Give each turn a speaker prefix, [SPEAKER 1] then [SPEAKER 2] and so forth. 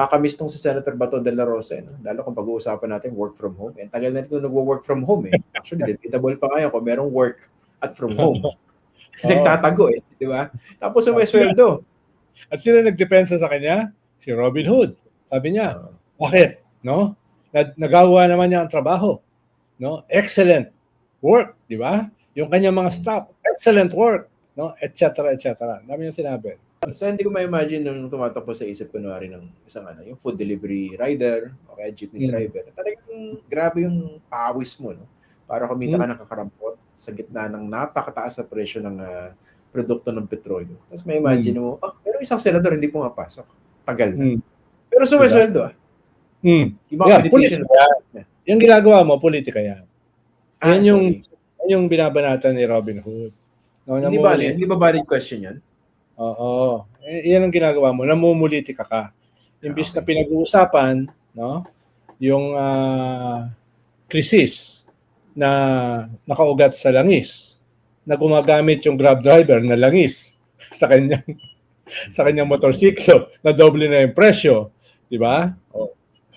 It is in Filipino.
[SPEAKER 1] Nakakamiss tong si Senator Bato de la Rosa, no? Lalo kung pag-uusapan natin work from home. Eh, tagal na ito nagwo-work from home eh. Actually, debatable pa ngayon kung merong work at from home. Nagtatago eh, di ba? Tapos may sweldo.
[SPEAKER 2] At sino nagdepensa sa kanya? Si Robin Hood. Sabi niya, bakit? No? Nagawa naman niya ang trabaho. No? Excellent work, di ba? Yung kanyang mga staff, excellent work, no? Et cetera, et cetera. Dami niya sinabi.
[SPEAKER 1] So, hindi ko ma-imagine nung tumatakbo sa isip kunwari ng isang yung food delivery rider o kaya jeepney driver. Talagang grabe yung pawis mo, no? Para kumita ka ng kakarampot sa gitna ng napakataas na presyo ng produkto ng petrolyo. Tapos may imagine mo, pero isang senador hindi pumapasok. Tagal na. Pero sumasweldo
[SPEAKER 2] Yung mga yung ginagawa mo, politika yan. Yan yung binabanatan ni Robin Hood.
[SPEAKER 1] No, hindi ba valid question yan?
[SPEAKER 2] Oo. Yan ang ginagawa mo. Namumulitika ka. Imbis na pinag-uusapan, no, yung krisis na nakaugat sa langis, na gumagamit yung Grab driver na langis sa kanyang motorsiklo, na doble na yung presyo, di ba?